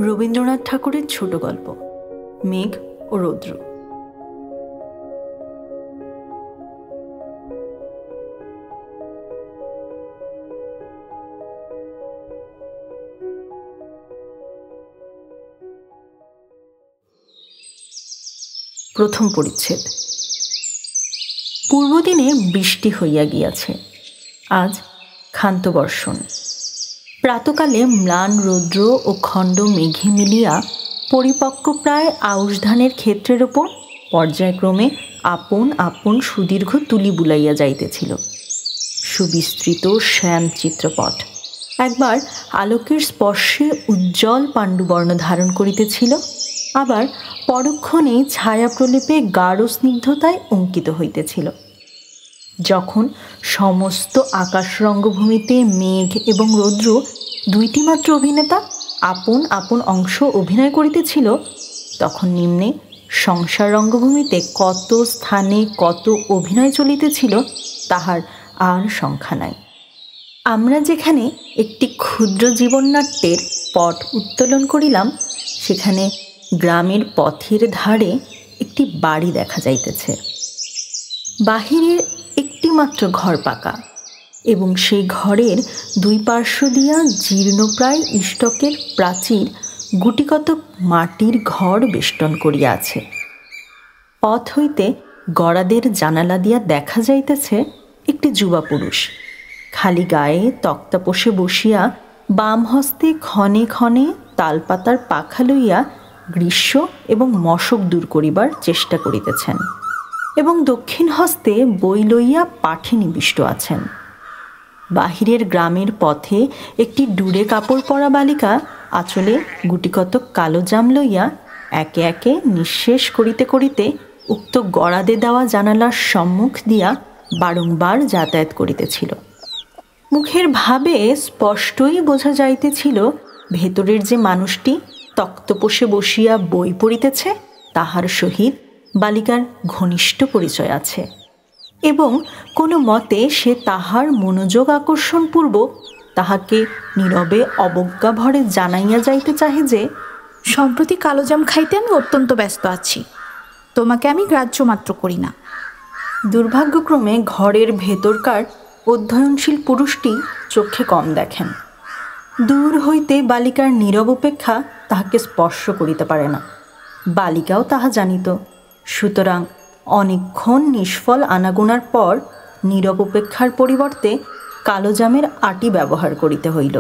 রবীন্দ্রনাথ ঠাকুরের ছোট গল্প মেঘ ও রৌদ্র। প্রথম পরিচ্ছেদ। পূর্বদিনে বৃষ্টি হইয়া গিয়াছে, আজ ক্ষান্ত বর্ষণ। প্রাতকালে ম্লান রৌদ্র ও খণ্ড মেঘে মিলিয়া পরিপক্ক প্রায় আউশ ধানের ক্ষেত্রের ওপর পর্যায়ক্রমে আপন আপন সুদীর্ঘ তুলি বুলাইয়া যাইতেছিল। সুবিস্তৃত শ্যাম চিত্রপট একবার আলোকের স্পর্শে উজ্জ্বল পাণ্ডুবর্ণ ধারণ করিতেছিল, আবার পরক্ষণে ছায়া প্রলেপে গাঢ় স্নিগ্ধতায় অঙ্কিত হইতেছিল। যখন সমস্ত আকাশ রঙ্গভূমিতে মেঘ এবং রৌদ্র দুইটি মাত্র অভিনেতা আপন আপন অংশ অভিনয় করিতেছিল, তখন নিম্নে সংসার রঙ্গভূমিতে কত স্থানে কত অভিনয় চলিতেছিল তাহার আর সংখ্যা নাই। আমরা যেখানে একটি ক্ষুদ্র জীবননাট্যের পট উত্তোলন করিলাম, সেখানে গ্রামের পথের ধারে একটি বাড়ি দেখা যাইতেছে। বাহিরের একটি মাত্র ঘর পাকা এবং সেই ঘরের দুই পার্শ্ব দিয়া জীর্ণপ্রায় ইষ্টকের প্রাচীর গুটিকতক মাটির ঘর বেষ্টন করিয়া আছে। পথ হইতে গড়াদের জানালা দিয়া দেখা যাইতেছে একটি যুবা পুরুষ খালি গায়ে তক্তাপোষে বসিয়া বাম হস্তে ক্ষণে ক্ষণে তালপাতার পাখা লইয়া গ্রীষ্ম এবং মশক দূর করিবার চেষ্টা করিতেছেন এবং দক্ষিণ হস্তে বই লইয়া পাঠে নিবিষ্ট আছেন। বাহিরের গ্রামের পথে একটি ডুরে কাপড় পরা বালিকা আঁচলে গুটিকতক কালো জাম লইয়া একে একে নিঃশেষ করিতে করিতে উক্ত গড়াদে দেওয়া জানালার সম্মুখ দিয়া বারংবার যাতায়াত করিতেছিল। মুখের ভাবে স্পষ্টই বোঝা যাইতেছিল ভেতরের যে মানুষটি তক্তপোষে বসিয়া বই পড়িতেছে তাহার সহিত বালিকার ঘনিষ্ঠ পরিচয় আছে এবং কোনো মতে সে তাহার মনোযোগ আকর্ষণপূর্বক তাহাকে নীরবে অবজ্ঞা ভরে জানাইয়া যাইতে চাহে যে, সম্প্রতি কালোজাম খাইতে আমি অত্যন্ত ব্যস্ত আছি, তোমাকে আমি গ্রাহ্য মাত্র করি না। দুর্ভাগ্যক্রমে ঘরের ভেতরকার অধ্যয়নশীল পুরুষটি চোখে কম দেখেন। দূর হইতে বালিকার নীরব উপেক্ষা তাহাকে স্পর্শ করিতে পারে না। বালিকাও তাহা জানিত, সুতরাং অনেকক্ষণ নিষ্ফল আনাগোনার পর নীরব উপেক্ষার পরিবর্তে কালোজামের আটি ব্যবহার করিতে হইল।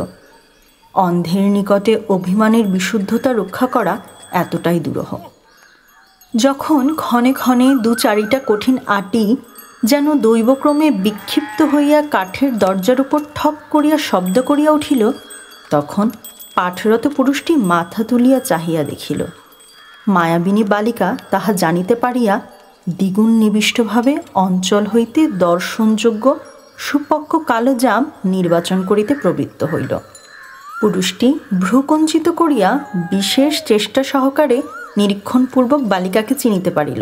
অন্ধের নিকটে অভিমানের বিশুদ্ধতা রক্ষা করা এতটাই দুরূহ। যখন ক্ষণে ক্ষণে দু চারিটা কঠিন আটি যেন দৈবক্রমে বিক্ষিপ্ত হইয়া কাঠের দরজার উপর ঠক করিয়া শব্দ করিয়া উঠিল, তখন পাঠরত পুরুষটি মাথা তুলিয়া চাহিয়া দেখিল। মায়াবিনী বালিকা তাহা জানিতে পারিয়া দ্বিগুণ নিবিষ্টভাবে অঞ্চল হইতে দর্শনযোগ্য সুপক্ক কালো জাম নির্বাচন করিতে প্রবৃত্ত হইল। পুরুষটি ভ্রুকঞ্চিত করিয়া বিশেষ চেষ্টা সহকারে নিরীক্ষণপূর্বক বালিকাকে চিনিতে পারিল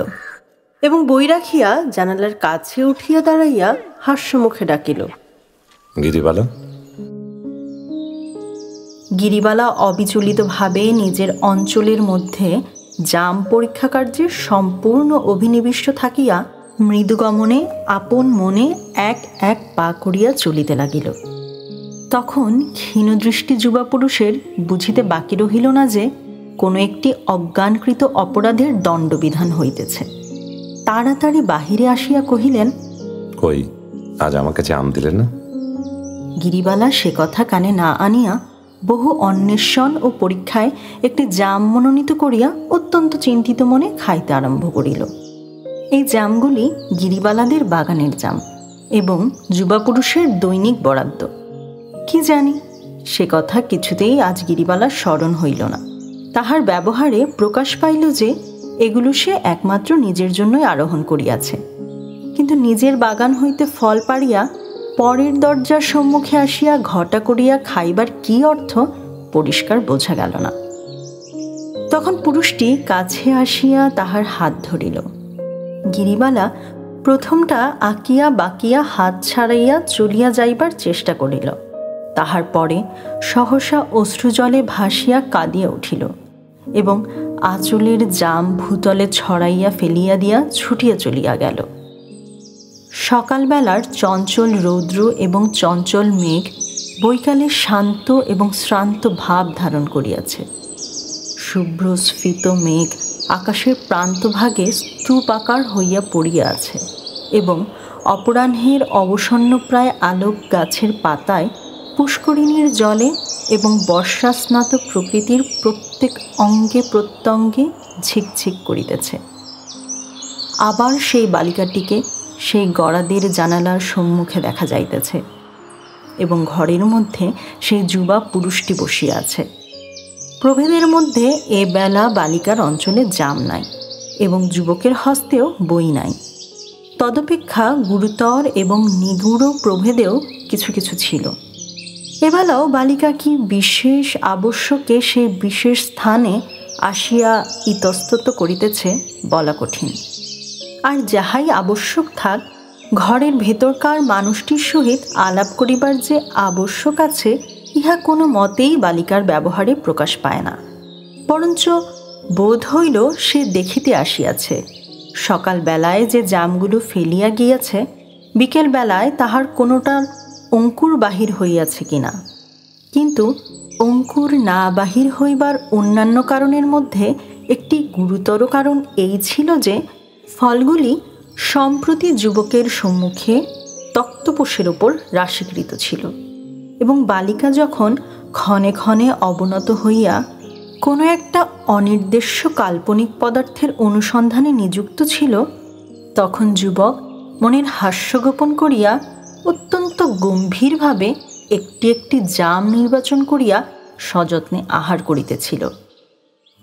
এবং বই রাখিয়া জানালার কাছে উঠিয়া দাঁড়াইয়া হাস্যমুখে ডাকিল, গিরিবালা। গিরিবালা অবিচলিতভাবে নিজের অঞ্চলের মধ্যে জাম পরীক্ষা কার্যে সম্পূর্ণ অভিনিবিষ্ট থাকিয়া মৃদুগমনে আপন মনে এক এক পা করিয়া চলিতে লাগিল। তখন ক্ষীণদৃষ্টি যুবা পুরুষের বুঝিতে বাকি রহিল না যে কোনো একটি অজ্ঞানকৃত অপরাধের দণ্ডবিধান হইতেছে। তাড়াতাড়ি বাহিরে আসিয়া কহিলেন, কই আজ আমার কাছে আম দিলেন না? গিরিবালা সে কথা কানে না আনিয়া বহু অন্বেষণ ও পরীক্ষায় একটি জাম মনোনীত করিয়া অত্যন্ত চিন্তিত মনে খাইতে আরম্ভ করিল। এই জামগুলি গিরিবালাদের বাগানের জাম এবং যুবা পুরুষের দৈনিক বরাদ্দ। কি জানি, সে কথা কিছুতেই আজ গিরিবালার স্মরণ হইল না। তাহার ব্যবহারে প্রকাশ পাইল যে এগুলো সে একমাত্র নিজের জন্যই আরোহণ করিয়াছে, কিন্তু নিজের বাগান হইতে ফল পাড়িয়া পরের দরজার সম্মুখে আসিয়া ঘটা করিয়া খাইবার কি অর্থ পরিষ্কার বোঝা গেল না। তখন পুরুষটি কাছে আসিয়া তাহার হাত ধরিল। গিরিবালা প্রথমটা আঁকিয়া বাকিয়া হাত ছাড়াইয়া চলিয়া যাইবার চেষ্টা করিল, তাহার পরে সহসা অশ্রুজলে ভাসিয়া কাঁদিয়া উঠিল এবং আঁচলের জাম ভূতলে ছড়াইয়া ফেলিয়া দিয়া ছুটিয়া চলিয়া গেল। সকালবেলার চঞ্চল রৌদ্র এবং চঞ্চল মেঘ বৈকালে শান্ত এবং শ্রান্ত ভাব ধারণ করিয়াছে। শুভ্র স্ফীত মেঘ আকাশের প্রান্তভাগে স্তূপাকার হইয়া পড়িয়া আছে এবং অপরাহ্নের অবসন্নপ্রায় আলোক গাছের পাতায় পুষ্করিণীর জলে এবং বর্ষাস্নাত প্রকৃতির প্রত্যেক অঙ্গে প্রত্যঙ্গে ঝিকঝিক করিতেছে। আবার সেই বালিকাটিকে সেই গড়াদের জানালার সম্মুখে দেখা যাইতেছে এবং ঘরের মধ্যে সেই যুবা পুরুষটি বসিয়া আছে। প্রভেদের মধ্যে এ বেলা বালিকার অঞ্চলে জাম নাই এবং যুবকের হস্তেও বই নাই। তদপেক্ষা গুরুতর এবং নিগূঢ় প্রভেদেও কিছু কিছু ছিল। এবেলাও বালিকা কি বিশেষ আবশ্যকে সেই বিশেষ স্থানে আসিয়া ইতস্তত করিতেছে বলা কঠিন। আর যাহাই আবশ্যক থাক, ঘরের ভেতরকার মানুষটির সহিত আলাপ করিবার যে আবশ্যক আছে, ইহা কোনো মতেই বালিকার ব্যবহারে প্রকাশ পায় না। বরঞ্চ বোধ হইল সে দেখিতে আসিয়াছে সকালবেলায় যে জামগুলো ফেলিয়া গিয়াছে, বিকেলবেলায় তাহার কোনোটার অঙ্কুর বাহির হইয়াছে কিনা। কিন্তু অঙ্কুর না বাহির হইবার অন্যান্য কারণের মধ্যে একটি গুরুতর কারণ এই ছিল যে ফলগুলি সম্প্রতি যুবকের সম্মুখে তক্তপোষের ওপর রাশীকৃত ছিল এবং বালিকা যখন ক্ষণে ক্ষণে অবনত হইয়া কোনো একটা অনির্দেশ্য কাল্পনিক পদার্থের অনুসন্ধানে নিযুক্ত ছিল, তখন যুবক মনের হাস্য গোপন করিয়া অত্যন্ত গম্ভীরভাবে একটি একটি জাম নির্বাচন করিয়া সযত্নে আহার করিতেছিল।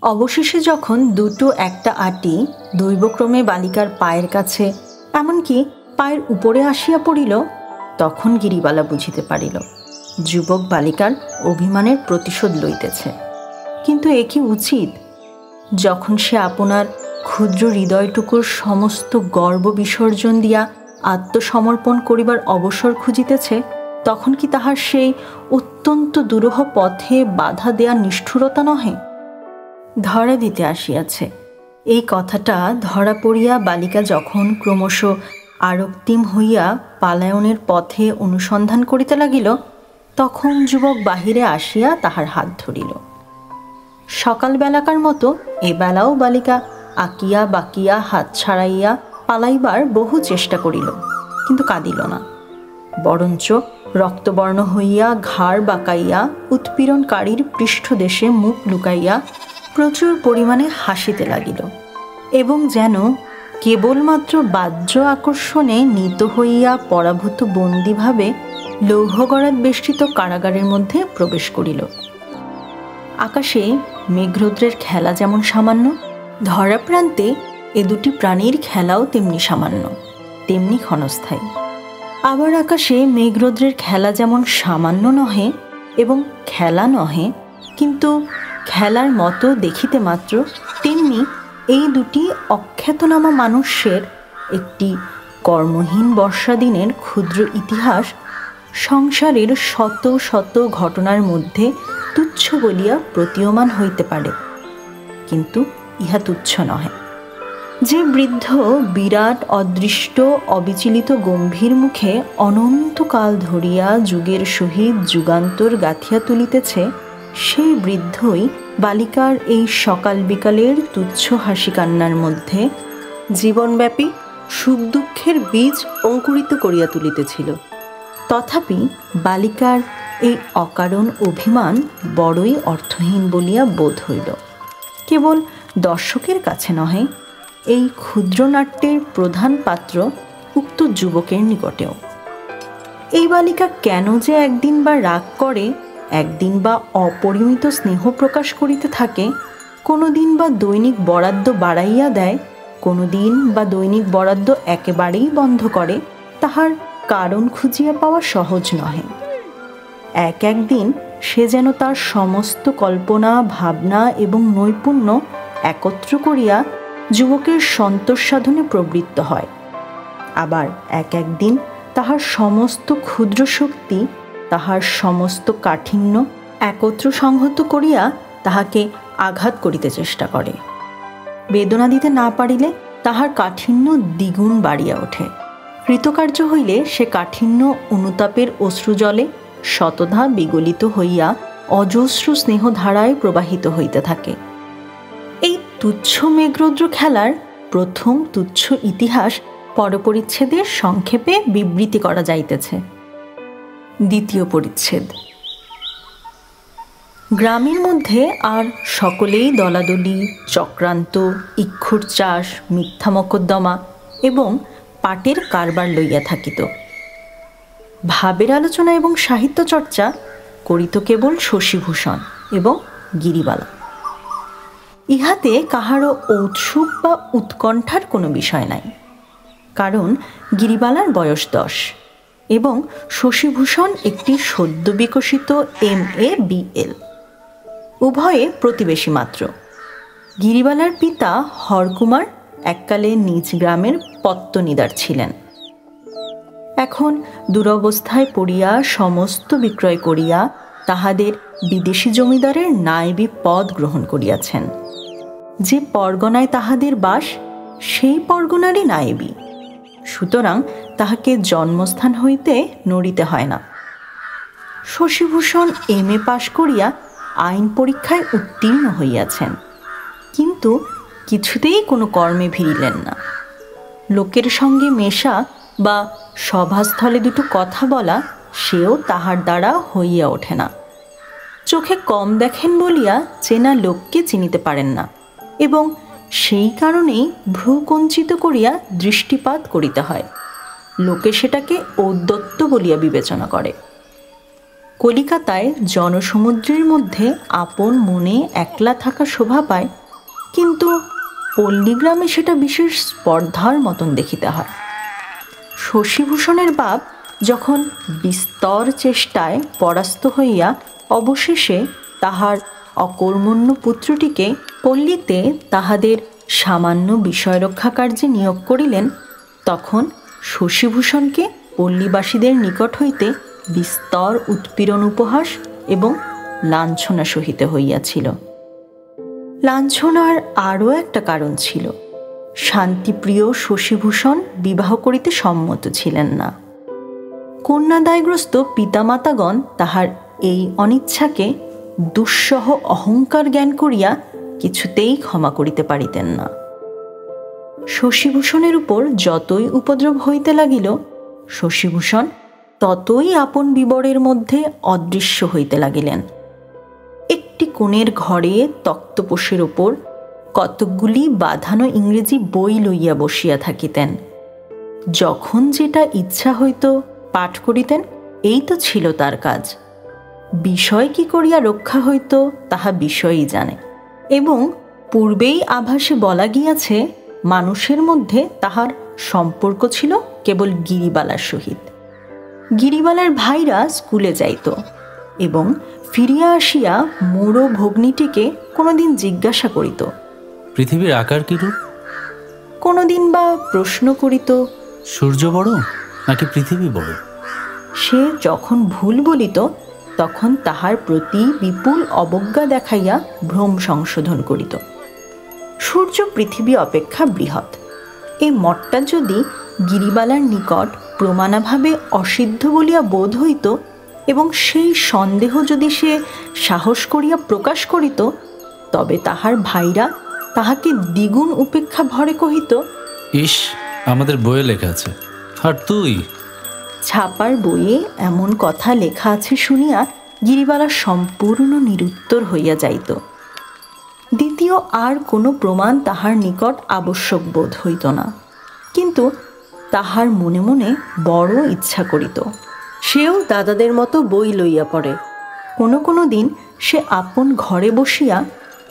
অবশেষে যখন দুটো একটা আটি দৈবক্রমে বালিকার পায়ের কাছে, এমনকি পায়ের উপরে আসিয়া পড়িল, তখন গিরিবালা বুঝিতে পারিল যুবক বালিকার অভিমানের প্রতিশোধ লইতেছে। কিন্তু এ কি উচিত? যখন সে আপনার ক্ষুদ্র হৃদয়টুকুর সমস্ত গর্ব বিসর্জন দিয়া আত্মসমর্পণ করিবার অবসর খুঁজিতেছে, তখন কি তাহার সেই অত্যন্ত দুরূহ পথে বাধা দেয়া নিষ্ঠুরতা নহে? ধরা দিতে আসিয়াছে, এই কথাটা ধরা পড়িয়া বালিকা যখন ক্রমশ আরক্তিম হইয়া পালায়নের পথে অনুসন্ধান করিতে লাগিল, তখন যুবক বাহিরে আসিয়া তাহার হাত ধরিল। সকালবেলাকার মতো এবেলাও বালিকা আকিয়া বাকিয়া হাত ছাড়াইয়া পালাইবার বহু চেষ্টা করিল, কিন্তু কাঁদিল না। বরঞ্চ রক্তবর্ণ হইয়া ঘাড় বাঁকাইয়া উৎপীড়নকারীর পৃষ্ঠদেশে মুখ লুকাইয়া প্রচুর পরিমাণে হাসিতে লাগিল এবং যেন কেবলমাত্র বাহ্য আকর্ষণে নীত হইয়া পরাভূত বন্দীভাবে লৌহগড়াত বেষ্টিত কারাগারের মধ্যে প্রবেশ করিল। আকাশে মেঘরৌদ্রের খেলা যেমন সামান্য, ধরা প্রান্তে এ দুটি প্রাণীর খেলাও তেমনি সামান্য, তেমনি ক্ষণস্থায়ী। আবার আকাশে মেঘরৌদ্রের খেলা যেমন সামান্য নহে এবং খেলা নহে, কিন্তু খেলার মতো দেখিতে মাত্র, তেমনি এই দুটি অখ্যাতনামা মানুষের একটি কর্মহীন বর্ষাদিনের ক্ষুদ্র ইতিহাস সংসারের শত শত ঘটনার মধ্যে তুচ্ছ বলিয়া প্রতীয়মান হইতে পারে, কিন্তু ইহা তুচ্ছ নহে। যে বৃদ্ধ বিরাট অদৃষ্ট অবিচলিত গম্ভীর মুখে অনন্তকাল ধরিয়া যুগের সহিত যুগান্তর গাঁথিয়া তুলিতেছে, সেই বৃদ্ধই বালিকার এই সকাল বিকালের তুচ্ছ হাসি কান্নার মধ্যে জীবনব্যাপী সুখ দুঃখের বীজ অঙ্কুরিত করিয়া তুলিতেছিল। তথাপি বালিকার এই অকারণ অভিমান বড়ই অর্থহীন বলিয়া বোধ হইল, কেবল দর্শকের কাছে নহে, এই ক্ষুদ্র নাট্যের প্রধান পাত্র উক্ত যুবকের নিকটেও। এই বালিকা কেন যে একদিন বা রাগ করে, একদিন বা অপরিমিত স্নেহ প্রকাশ করিতে থাকে, কোনো দিন বা দৈনিক বরাদ্দ বাড়াইয়া দেয়, কোনো দিন বা দৈনিক বরাদ্দ একেবারেই বন্ধ করে, তাহার কারণ খুঁজিয়া পাওয়া সহজ নহে। এক একদিন সে যেন তার সমস্ত কল্পনা, ভাবনা এবং নৈপুণ্য একত্র করিয়া যুবকের সন্তোষ সাধনে প্রবৃত্ত হয়। আবার এক একদিন তাহার সমস্ত ক্ষুদ্র শক্তি তাহার সমস্ত কাঠিন্য একত্র সংহত করিয়া তাহাকে আঘাত করিতে চেষ্টা করে। বেদনা দিতে না পারিলে তাহার কাঠিন্য দ্বিগুণ বাড়িয়া ওঠে। কৃতকার্য হইলে সে কাঠিন্য অনুতাপের অশ্রুজলে শতধা বিগলিত হইয়া অজস্র স্নেহধারায় প্রবাহিত হইতে থাকে। এই তুচ্ছ মেঘরৌদ্র খেলার প্রথম তুচ্ছ ইতিহাস পরপরিচ্ছেদের সংক্ষেপে বিবৃতি করা যাইতেছে। দ্বিতীয় পরিচ্ছেদ। গ্রামের মধ্যে আর সকলেই দলাদলি, চক্রান্ত, ইক্ষুর চাষ, মিথ্যা মকদ্দমা এবং পাটের কারবার লইয়া থাকিত। ভাবের আলোচনা এবং সাহিত্য চর্চা করিত কেবল শশীভূষণ এবং গিরিবালা। ইহাতে কাহারও ঔৎসুক বা উৎকণ্ঠার কোনো বিষয় নাই, কারণ গিরিবালার বয়স 10 এবং শশীভূষণ একটি সদ্য বিকশিত MA BL, উভয়ে প্রতিবেশী মাত্র। গিরিবালার পিতা হরকুমার এককালে নিজ গ্রামের পত্তনিদার ছিলেন। এখন দুরবস্থায় পড়িয়া সমস্ত বিক্রয় করিয়া তাহাদের বিদেশি জমিদারের নায়েবি পদ গ্রহণ করিয়াছেন। যে পরগনায় তাহাদের বাস সেই পরগনারই নায়েবি, সুতরাং তাহাকে জন্মস্থান হইতে নড়িতে হয় না। শশীভূষণ MA পাশ করিয়া আইন পরীক্ষায় উত্তীর্ণ হইয়াছেন, কিন্তু কিছুতেই কোনো কর্মে ভিড়িলেন না। লোকের সঙ্গে মেশা বা সভাস্থলে দুটো কথা বলা সেও তাহার দ্বারা হইয়া ওঠে না। চোখে কম দেখেন বলিয়া চেনা লোককে চিনিতে পারেন না এবং সেই কারণেই ভ্রুকঞ্চিত করিয়া দৃষ্টিপাত করিতে হয়। লোকে সেটাকে ঔদ্ধত্য বলিয়া বিবেচনা করে। কলিকাতায় জনসমুদ্রের মধ্যে আপন মনে একলা থাকা শোভা পায়, কিন্তু পল্লীগ্রামে সেটা বিশেষ স্পর্ধার মতন দেখিতে হয়। শশীভূষণের বাপ যখন বিস্তর চেষ্টায় পরাস্ত হইয়া অবশেষে তাহার অকর্মণ্য পুত্রটিকে পল্লীতে তাহাদের সামান্য বিষয়রক্ষা কার্যে নিয়োগ করিলেন, তখন শশীভূষণকে পল্লীবাসীদের নিকট হইতে বিস্তর উৎপীড়ন, উপহাস এবং লাঞ্ছনা সহিতে হইয়াছিল। লাঞ্ছনার আরও একটা কারণ ছিল। শান্তিপ্রিয় শশীভূষণ বিবাহ করিতে সম্মত ছিলেন না। কন্যাদায়গ্রস্ত পিতামাতাগণ তাহার এই অনিচ্ছাকে দুঃসহ অহংকার জ্ঞান করিয়া কিছুতেই ক্ষমা করিতে পারিতেন না। শশীভূষণের উপর যতই উপদ্রব হইতে লাগিল, শশীভূষণ ততই আপন বিবরের মধ্যে অদৃশ্য হইতে লাগিলেন। একটি কোণের ঘরে তক্তপোষের ওপর কতকগুলি বাঁধানো ইংরেজি বই লইয়া বসিয়া থাকিতেন। যখন যেটা ইচ্ছা হইত পাঠ করিতেন, এই তো ছিল তার কাজ। বিষয় কি করিয়া রক্ষা হইত তাহা বিষয়ই জানে, এবং পূর্বেই আভাসে বলা গিয়াছে মানুষের মধ্যে তাহার সম্পর্ক ছিল কেবল গিরিবালার সহিত। গিরিবালার ভাইরা স্কুলে যাইত এবং ফিরিয়া আসিয়া মোড়ো ভগ্নীটিকে কোনোদিন জিজ্ঞাসা করিত, পৃথিবীর আকার কিরূপ? কোনোদিন বা প্রশ্ন করিত, সূর্য বড় নাকি পৃথিবী বড়? সে যখন ভুল বলিত তখন তাহার প্রতি বিপুল অবজ্ঞা দেখাইয়া ভ্রম সংশোধন করিত। সূর্য পৃথিবী অপেক্ষা বৃহৎ। এই মতটা যদি গিরিবালার নিকট প্রমাণাভাবে অসিদ্ধ বলিয়া বোধ হইত এবং সেই সন্দেহ যদি সে সাহস করিয়া প্রকাশ করিত, তবে তাহার ভাইরা তাহাকে দ্বিগুণ উপেক্ষা ভরে কহিত, ইস, আমাদের বইয়ে লেখা আছে, আর তুই? ছাপার বইয়ে এমন কথা লেখা আছে শুনিয়া গিরিবালা সম্পূর্ণ নিরুত্তর হইয়া যাইত। দ্বিতীয় আর কোনো প্রমাণ তাহার নিকট আবশ্যক বোধ হইত না, কিন্তু তাহার মনে মনে বড় ইচ্ছা করিত। সেও দাদাদের মতো বই লইয়া পড়ে। কোনো কোনো দিন সে আপন ঘরে বসিয়া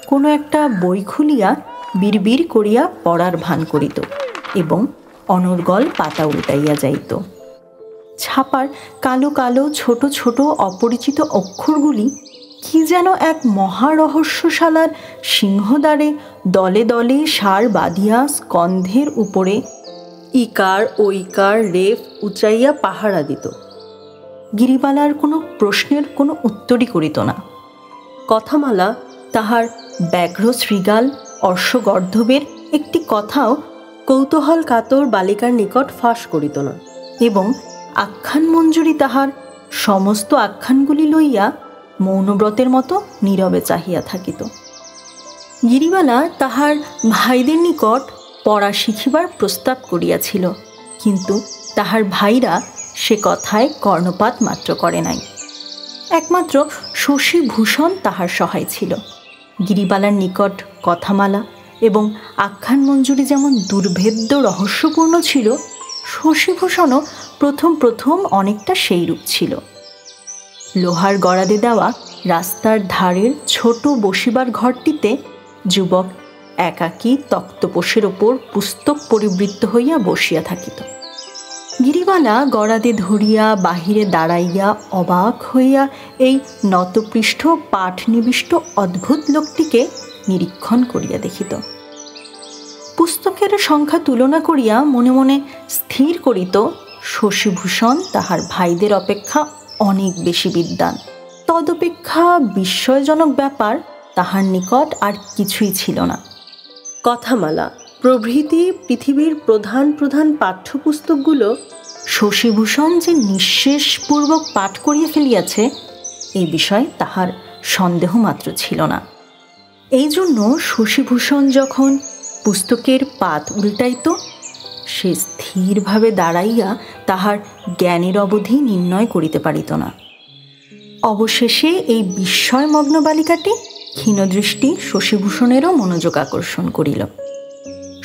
কোনো একটা বই খুলিয়া বিড়বিড় করিয়া পড়ার ভান করিত এবং অনর্গল পাতা উল্টাইয়া যাইত। ছাপার কালো কালো ছোট ছোট অপরিচিত অক্ষরগুলি কি যেন এক মহারহস্যশালার সিংহদ্বারে দলে দলে সার বাঁধিয়া স্কন্ধের উপরে ইকার ঐকার রেফ উচাইয়া পাহারা দিত। গিরিবালার কোনো প্রশ্নের কোনো উত্তরই করিত না। কথামালা তাহার ব্যাঘ্র শৃগাল অর্শগর্ধবের একটি কথাও কৌতূহল কাতর বালিকার নিকট ফাঁস করিত না, এবং আখ্যান মঞ্জুরি তাহার সমস্ত আখ্যানগুলি লইয়া মৌনব্রতের মতো নীরবে চাহিয়া থাকিত। গিরিবালা তাহার ভাইদের নিকট পড়া শিখিবার প্রস্তাব করিয়াছিল, কিন্তু তাহার ভাইরা সে কথায় কর্ণপাত মাত্র করে নাই। একমাত্র শশীভূষণ তাহার সহায় ছিল। গিরিবালার নিকট কথামালা এবং আখ্যান মঞ্জুরি যেমন দুর্ভেদ্য রহস্যপূর্ণ ছিল, শশীভূষণও প্রথম প্রথম অনেকটা সেইরূপ ছিল। লোহার গড়াদে দেওয়া রাস্তার ধারের ছোট বসিবার ঘরটিতে যুবক একাকী তক্তপোষের ওপর পুস্তক পরিবৃত্ত হইয়া বসিয়া থাকিত। গিরিবালা গড়াদে ধরিয়া বাহিরে দাঁড়াইয়া অবাক হইয়া এই নতপৃষ্ঠ পাঠ নিবিষ্ট অদ্ভুত লোকটিকে নিরীক্ষণ করিয়া দেখিত। পুস্তকের সংখ্যা তুলনা করিয়া মনে মনে স্থির করিত, শশীভূষণ তাহার ভাইদের অপেক্ষা অনেক বেশি বিদ্বান। তদপেক্ষা বিস্ময়জনক ব্যাপার তাহার নিকট আর কিছুই ছিল না। কথামালা প্রভৃতি পৃথিবীর প্রধান প্রধান পাঠ্যপুস্তকগুলো শশীভূষণ যে নিঃশেষপূর্বক পাঠ করিয়া ফেলিয়াছে, এই বিষয়ে তাহার সন্দেহ মাত্র ছিল না। এই জন্য শশীভূষণ যখন পুস্তকের পাত উল্টাইত, সে স্থিরভাবে দাঁড়াইয়া তাহার জ্ঞানের অবধি নির্ণয় করিতে পারিত না। অবশেষে এই বিস্ময়মগ্ন বালিকাটি ক্ষীণদৃষ্টি শশীভূষণেরও মনোযোগ আকর্ষণ করিল।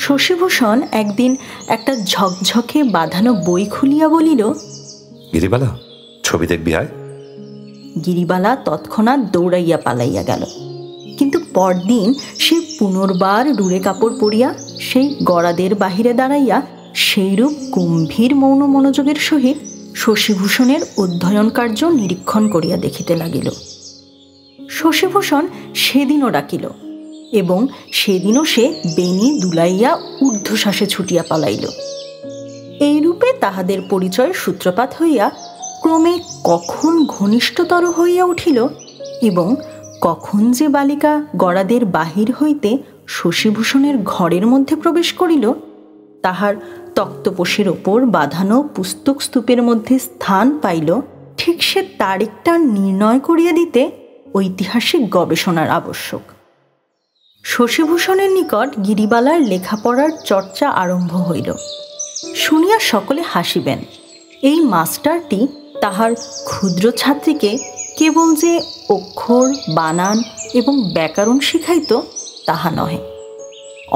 শশীভূষণ একদিন একটা ঝকঝকে বাঁধানো বই খুলিয়া বলিল, গিরিবালা, ছবি দেখবি আয়। গিরিবালা তৎক্ষণাৎ দৌড়াইয়া পালাইয়া গেল, কিন্তু পরদিন সে পুনর্বার রুড়ে কাপড় পরিয়া সেই গড়াদের বাহিরে দাঁড়াইয়া সেইরূপ গম্ভীর মৌন মনোযোগের সহিত শশীভূষণের অধ্যয়ন কার্য নিরীক্ষণ করিয়া দেখিতে লাগিল। শশীভূষণ সেদিনও ডাকিল, এবং সেদিনও সে বেণী দুলাইয়া ঊর্ধ্বশ্বাসে ছুটিয়া পালাইল। এইরূপে তাহাদের পরিচয়ের সূত্রপাত হইয়া ক্রমে কখন ঘনিষ্ঠতর হইয়া উঠিল, এবং কখন যে বালিকা গড়াদের বাহির হইতে শশীভূষণের ঘরের মধ্যে প্রবেশ করিল, তাহার তক্তপোষের ওপর বাঁধানো পুস্তক স্তূপের মধ্যে স্থান পাইল, ঠিক সে তারিখটা নির্ণয় করিয়া দিতে ঐতিহাসিক গবেষণার আবশ্যক। শশীভূষণের নিকট গিরিবালার লেখাপড়ার চর্চা আরম্ভ হইল। শুনিয়া সকলে হাসিবেন। এই মাস্টারটি তাহার ক্ষুদ্র ছাত্রীকে কেবল যে অক্ষর, বানান এবং ব্যাকরণ শিখাইত তাহা নহে,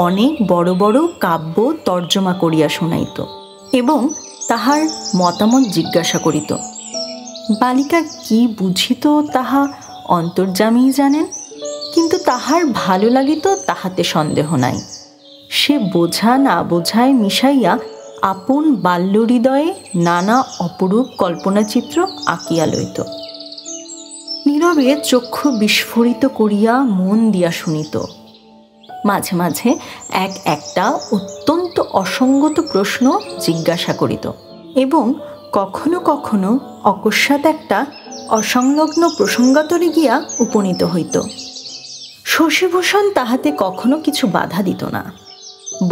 অনেক বড় বড় কাব্য তর্জমা করিয়া শুনাইত এবং তাহার মতামত জিজ্ঞাসা করিত। বালিকা কি বুঝিত তাহা অন্তর্যামীই জানেন, কিন্তু তাহার ভালো লাগিত তাহাতে সন্দেহ নাই। সে বোঝা না বোঝায় মিশাইয়া আপন বাল্য হৃদয়ে নানা অপরূপ কল্পনাচিত্র আঁকিয়া লইত। নীরবে চক্ষু বিস্ফোরিত করিয়া মন দিয়া শুনিত। মাঝে মাঝে একটা অত্যন্ত অসঙ্গত প্রশ্ন জিজ্ঞাসা করিত, এবং কখনো কখনো অকস্মাৎ একটা অসংলগ্ন প্রসঙ্গাতরে গিয়া উপনীত হইত। শশীভূষণ তাহাতে কখনো কিছু বাধা দিত না।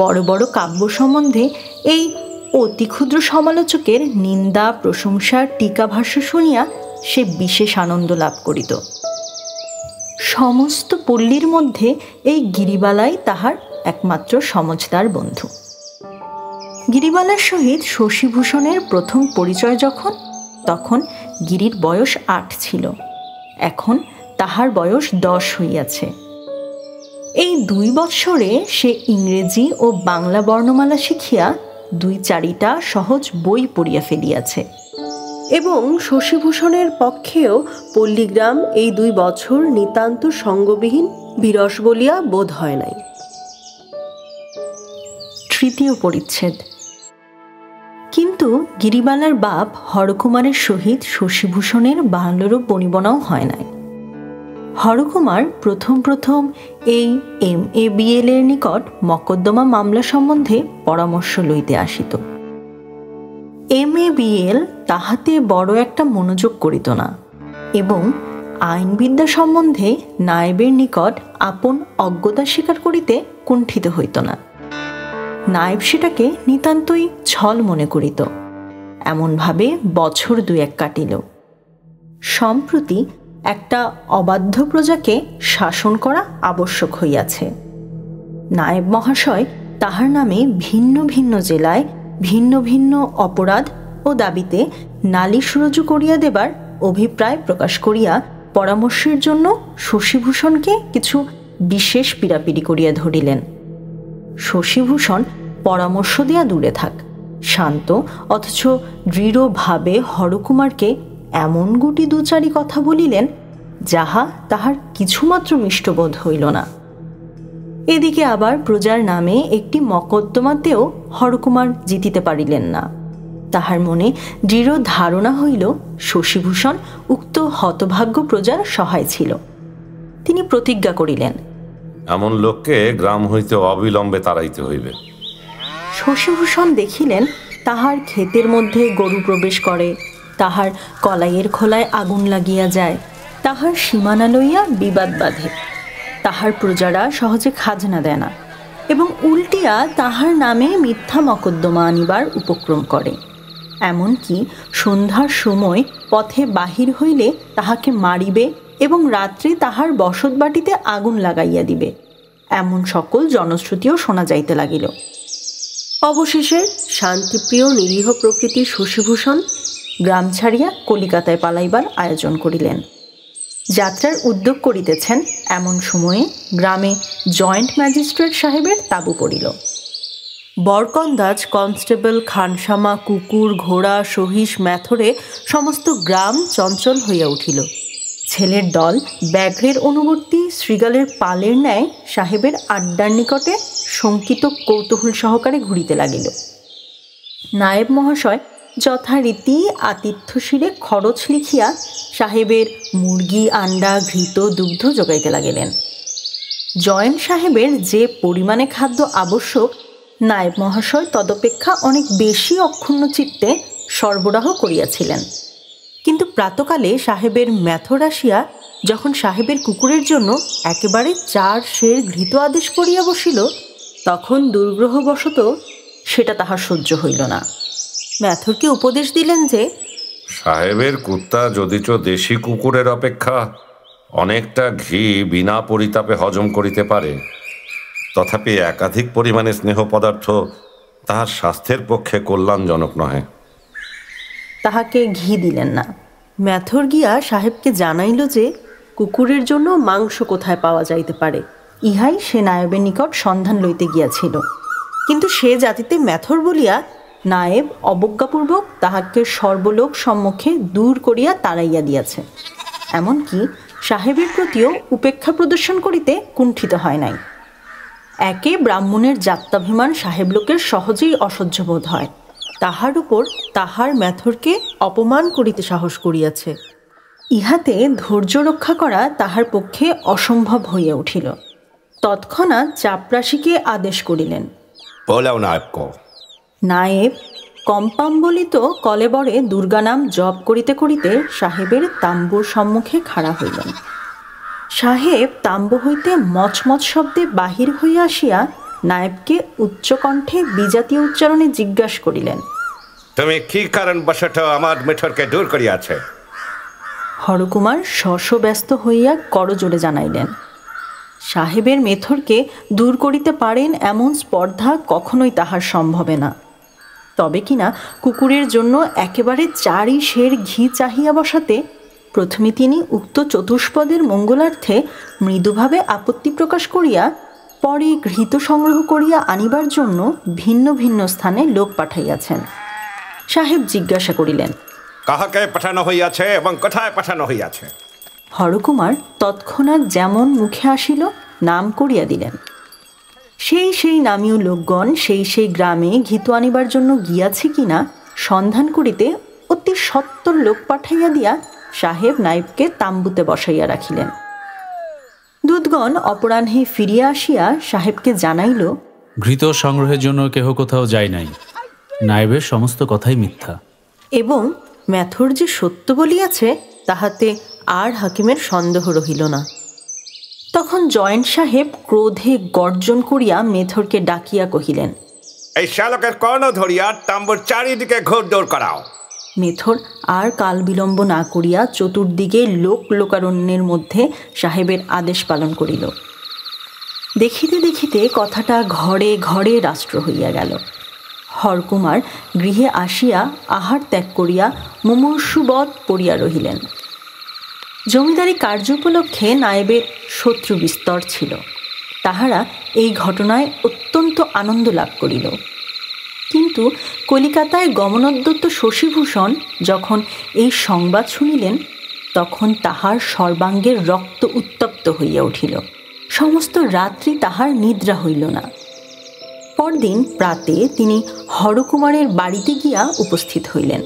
বড় বড় কাব্য সম্বন্ধে এই অতি ক্ষুদ্র সমালোচকের নিন্দা, প্রশংসার টিকাভাষ্য শুনিয়া সে বিশেষ আনন্দ লাভ করিত। সমস্ত পল্লীর মধ্যে এই গিরিবালাই তাহার একমাত্র সমঝদার বন্ধু। গিরিবালার সহিত শশীভূষণের প্রথম পরিচয় তখন গিরির বয়স 8 ছিল, এখন তাহার বয়স 10 হইয়াছে। এই 2 বৎসরে সে ইংরেজি ও বাংলা বর্ণমালা শিখিয়া 2-4টা সহজ বই পড়িয়া ফেলিয়াছে, এবং শশীভূষণের পক্ষেও পল্লীগ্রাম এই 2 বছর নিতান্ত সঙ্গবিহীন বিরস বলিয়া বোধ হয় নাই। তৃতীয় পরিচ্ছেদ। কিন্তু গিরিবালার বাপ হরকুমারের সহিত শশীভূষণের বাল্যরূপ বনিবনাও হয় নাই। হরকুমার প্রথম এই MA-BL এর নিকট মকদ্দমা মামলা সম্বন্ধে পরামর্শ লইতে আসিত। MA বিএল তাহাতে বড় একটা মনোযোগ করিত না এবং আইনবিদ্যা সম্বন্ধে নায়েবের নিকট আপন অজ্ঞতা স্বীকার করিতে কুণ্ঠিত হইত না। নায়েব সেটাকে নিতান্তই ছল মনে করিত। এমনভাবে বছর 2-1 কাটিল। সম্প্রতি একটা অবাধ্য প্রজাকে শাসন করা আবশ্যক হইয়াছে। নায়েব মহাশয় তাহার নামে ভিন্ন ভিন্ন জেলায় ভিন্ন ভিন্ন অপরাধ ও দাবিতে নালিশ রুজু করিয়া দেবার অভিপ্রায় প্রকাশ করিয়া পরামর্শের জন্য শশীভূষণকে কিছু বিশেষ পীড়াপিড়ি করিয়া ধরিলেন। শশীভূষণ পরামর্শ দেয়া দূরে থাক, শান্ত অথচ দৃঢ়ভাবে হরকুমারকে এমন গুটি দুচারি কথা বলিলেন যাহা তাহার কিছুমাত্র মিষ্টবোধ হইল না। এদিকে আবার প্রজার নামে একটি মকদ্দমাতেও হরকুমার জিতিতে পারিলেন না। তাহার মনে দৃঢ় ধারণা হইল শশীভূষণ উক্ত হতভাগ্য প্রজার সহায় ছিল। তিনি প্রতিজ্ঞা করিলেন, এমন লোককে গ্রাম হইতে অবিলম্বে তাড়াইতে হইবে। শশীভূষণ দেখিলেন তাহার ক্ষেতের মধ্যে গরু প্রবেশ করে, তাহার কলাইয়ের খোলায় আগুন লাগিয়া যায়, তাহার সীমানা লইয়া বিবাদ বাঁধে, তাহার প্রজারা সহজে খাজনা দেয় না এবং উল্টিয়া তাহার নামে মিথ্যা মকদ্দমা আনিবার উপক্রম করে। এমনকি সন্ধ্যার সময় পথে বাহির হইলে তাহাকে মারিবে এবং রাত্রে তাহার বসতবাটিতে আগুন লাগাইয়া দিবে, এমন সকল জনশ্রুতিও শোনা যাইতে লাগিল। অবশেষে শান্তিপ্রিয় নিরীহ প্রকৃতির শশীভূষণ গ্রাম ছাড়িয়া কলিকাতায় পালাইবার আয়োজন করিলেন। যাত্রার উদ্যোগ করিতেছেন এমন সময়ে গ্রামে জয়েন্ট ম্যাজিস্ট্রেট সাহেবের তাঁবু পড়িল। বরকন্দাজ, কনস্টেবল, খানসামা, কুকুর, ঘোড়া, সহিস, ম্যাথরে সমস্ত গ্রাম চঞ্চল হইয়া উঠিল। ছেলের দল ব্যাঘ্রের অনুবর্তী শৃগালের পালের ন্যায় সাহেবের আড্ডার নিকটে শঙ্কিত কৌতূহল সহকারে ঘুরিতে লাগিল। নায়েব মহাশয় যথারীতি আতিথ্যশিরে খরচ লিখিয়া সাহেবের মুরগি, আন্ডা, ঘৃত, দুগ্ধ যোগাইতে লাগিলেন। জয়েন্ট সাহেবের যে পরিমাণে খাদ্য আবশ্যক নায়েব মহাশয় তদপেক্ষা অনেক বেশি অক্ষুণ্ণ চিত্তে সরবরাহ করিয়াছিলেন। কিন্তু প্রাতকালে সাহেবের ম্যাথর আসিয়া যখন সাহেবের কুকুরের জন্য একেবারে 4 সের ঘৃত আদেশ করিয়া বসিল, তখন দুর্গ্রহবশত সেটা তাহার সহ্য হইল না। ম্যাথরকে উপদেশ দিলেন যে সাহেবের কুত্তা যদিচ দেশি কুকুরের অপেক্ষা অনেকটা ঘি বিনা পরিতাপে হজম করিতে পারে, তথাপি একাধিক পরিমাণে স্নেহ পদার্থ তাহার স্বাস্থ্যের পক্ষে কল্যাণজনক নহে। তাহাকে ঘি দিলেন না। ম্যাথর গিয়া সাহেবকে জানাইল যে কুকুরের জন্য মাংস কোথায় পাওয়া যাইতে পারে, ইহাই সে নায়েবের নিকট সন্ধান লইতে গিয়াছিল। কিন্তু সে জাতিতে ম্যাথর বলিয়া নায়েব অবজ্ঞাপূর্বক তাহাকে সর্বলোক সম্মুখে দূর করিয়া তাড়াইয়া দিয়াছে। এমনকি সাহেবের প্রতিও উপেক্ষা প্রদর্শন করিতে কুণ্ঠিত হয় নাই। একে ব্রাহ্মণের জাত্যাভিমান সাহেব লোকের সহজেই অসহ্য বোধ হয়, তাহার উপর তাহার ম্যাথরকে অপমান করিতে সাহস করিয়াছে। ইহাতে ধৈর্য রক্ষা করা তাহার পক্ষে অসম্ভব হইয়া উঠিল। তৎক্ষণাৎ চাপরাশিকে আদেশ করিলেন। নায়েব কম্পাম্বলিত কলেবরে দুর্গা নাম জপ করিতে করিতে সাহেবের তাম্বুর সম্মুখে খাড়া হইলেন। সাহেব তাম্বু হইতে মচমচ শব্দে বাহির হইয়া আসিয়া নায়েবকে উচ্চকণ্ঠে বিজাতীয় উচ্চারণে জিজ্ঞাসা করিলেন, তুমি কি কারণ বশত আমার মেঠরকে দূর করিয়াছে? হরকুমার শশব্যস্ত হইয়া করজোড়ে জানাইলেন, সাহেবের মেথরকে দূর করিতে পারেন এমন স্পর্ধা কখনোই তাহার সম্ভবে না। তবে কিনা কুকুরের জন্য একেবারে 4 সের ঘি চাহিয়া বসাতে প্রথমে তিনি উক্ত চতুষ্পদের মঙ্গলার্থে মৃদুভাবে আপত্তি প্রকাশ করিয়া পরে ঘৃত সংগ্রহ করিয়া আনিবার জন্য ভিন্ন ভিন্ন স্থানে লোক পাঠাইয়াছেন। সাহেব জিজ্ঞাসা করিলেন, কাহাকে পাঠানো হইয়াছে এবং কোথায় পাঠানো হইয়াছে? হরকুমার তৎক্ষণাৎ যেমন মুখে আসিল নাম করিয়া দিলেন। সেই নামীয় লোকগণ সেই গ্রামে ঘিতু আনিবার জন্য গিয়াছে কিনা সন্ধান করিতে অতি সত্বর লোক পাঠাইয়া দিয়া সাহেব নায়েবকে তাম্বুতে বসাইয়া রাখিলেন। দূতগণ অপরাহ্নে ফিরিয়া আসিয়া সাহেবকে জানাইল, ঘৃত সংগ্রহের জন্য কেহ কোথাও যায় নাই, নায়েবের সমস্ত কথাই মিথ্যা। এবং ম্যাথর যে সত্য বলিয়াছে তাহাতে আর হাকিমের সন্দেহ রহিল না। তখন জয়েন্ট সাহেব ক্রোধে গর্জন করিয়া মেথরকে ডাকিয়া কহিলেন, এই শালকের কর্ণ ধরিয়া তাম্বুর চারিদিকে ঘোরদৌড় করাও। মেথর আর কাল বিলম্ব না করিয়া চতুর্দিকে লোক লোকারণ্যের মধ্যে সাহেবের আদেশ পালন করিল। দেখিতে দেখিতে কথাটা ঘরে ঘরে রাষ্ট্র হইয়া গেল। হরকুমার গৃহে আসিয়া আহার ত্যাগ করিয়া মুমূর্ষুবৎ পড়িয়া রহিলেন। জমিদারি কার্য উপলক্ষে নায়েবের শত্রু বিস্তর ছিল। তাহারা এই ঘটনায় অত্যন্ত আনন্দ লাভ করিল। কিন্তু কলিকাতায় গমনোদ্যত শশীভূষণ যখন এই সংবাদ শুনিলেন, তখন তাহার সর্বাঙ্গের রক্ত উত্তপ্ত হইয়া উঠিল। সমস্ত রাত্রি তাহার নিদ্রা হইল না। পরদিন প্রাতে তিনি হরকুমারের বাড়িতে গিয়া উপস্থিত হইলেন।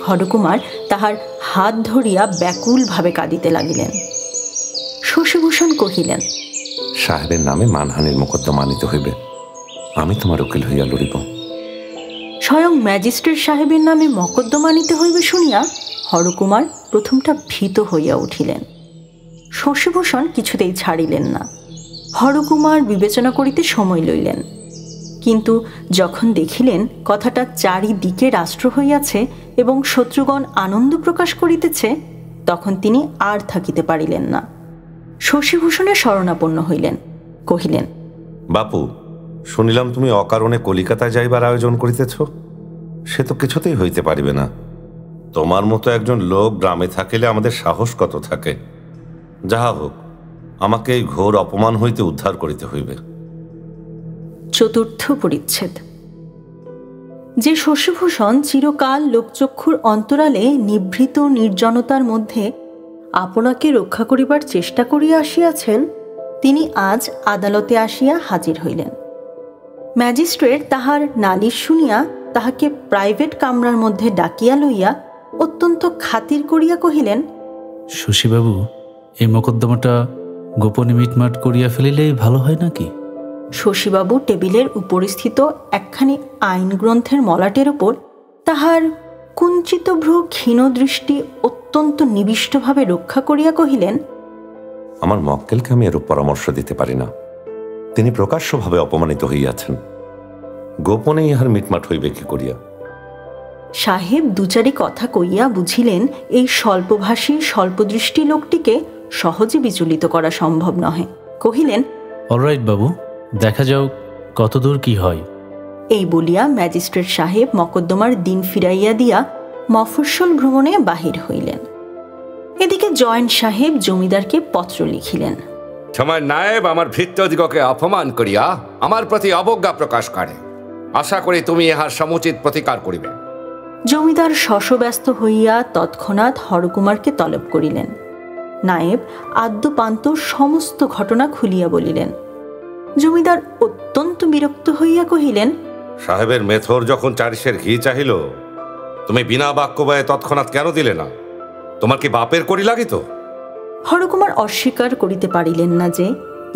হরকুমার তাহার হাত ধরিয়া ব্যাকুলভাবে কাঁদিতে লাগিলেন। শশীভূষণ কহিলেন, সাহেবের নামে মানহানির মোকদ্দমা আনিতে হইবে, আমি তোমার উকিল হইয়া লড়িব। স্বয়ং ম্যাজিস্ট্রেট সাহেবের নামে মকদ্দমা নিতে হইবে শুনিয়া হরকুমার প্রথমটা ভীত হইয়া উঠিলেন। শশীভূষণ কিছুতেই ছাড়িলেন না। হরকুমার বিবেচনা করিতে সময় লইলেন, কিন্তু যখন দেখিলেন কথাটা চারিদিকে রাষ্ট্র হইয়াছে এবং শত্রুগণ আনন্দ প্রকাশ করিতেছে, তখন তিনি আর থাকিতে পারিলেন না। শশীভূষণের শরণাপন্ন হইলেন, কহিলেন, বাপু, শুনিলাম তুমি অকারণে কলিকাতায় যাইবার আয়োজন করিতেছ। সে তো কিছুতেই হইতে পারিবে না। তোমার মতো একজন লোক গ্রামে থাকিলে আমাদের সাহস কত থাকে। যাহা হোক, আমাকে এই ঘোর অপমান হইতে উদ্ধার করিতে হইবে। চতুর্থ পরিচ্ছেদ। যে শশীভূষণ চিরকাল লোকচক্ষুর অন্তরালে নিভৃত নির্জনতার মধ্যে আপনাকে রক্ষা করিবার চেষ্টা করিয়া আসিয়াছেন, তিনি আজ আদালতে আসিয়া হাজির হইলেন। ম্যাজিস্ট্রেট তাহার নালিশ শুনিয়া তাহাকে প্রাইভেট কামরার মধ্যে ডাকিয়া লইয়া অত্যন্ত খাতির করিয়া কহিলেন, শশীবাবু, এই মোকদ্দমাটা গোপনে মিটমাট করিয়া ফেলিলেই ভালো হয় নাকি? শশীবাবু টেবিলের উপরিস্থিত একখানি আইন গ্রন্থের মলাটের ওপর তাহার কুঞ্চিত ভ্রু ক্ষীণ দৃষ্টি অত্যন্ত নিবিষ্টভাবে রক্ষা করিয়া কহিলেন, আমার মক্কেলকে আমি এরূপ পরামর্শ দিতে পারি না। তিনি প্রকাশ্যভাবে অপমানিত হইয়াছেন, গোপনে ইহার মিটমাট হইবে কি করিয়া? সাহেব দুচারি কথা কইয়া বুঝিলেন এই স্বল্পভাষী স্বল্পদৃষ্টি লোকটিকে সহজে বিচলিত করা সম্ভব নহে। কহিলেন, অলরাইট বাবু, দেখা যাও কতদূর কি হয়। এই বলিয়া ম্যাজিস্ট্রেট সাহেব মকদ্দমার দিন ফিরাইয়া দিয়া মফস্বল ভ্রমণে বাহির হইলেন। এদিকে জয়েন্ট সাহেব জমিদারকে পত্র লিখিলেন। তোমার নায়েব আমার ভৃত্যদিগকে অপমান করিয়া আমার প্রতি অবজ্ঞা প্রকাশ করে। আশা করি তুমি ইহার সমুচিত প্রতিকার করিবে। জমিদার শশব্যস্ত হইয়া তৎক্ষণাৎ হরকুমারকে তলব করিলেন। নায়েব আদ্যপান্ত সমস্ত ঘটনা খুলিয়া বলিলেন। জমিদার অত্যন্ত বিরক্ত হইয়া কহিলেন, সাহেবের মেথর যখন চারিশের ঘি চাহিল, তুমি বিনা বাক্য ব্যয়ে তৎক্ষণাৎ কেন দিলে না? তোমার কি বাপের করি লাগিত? হরকুমার অস্বীকার করিতে পারিলেন না যে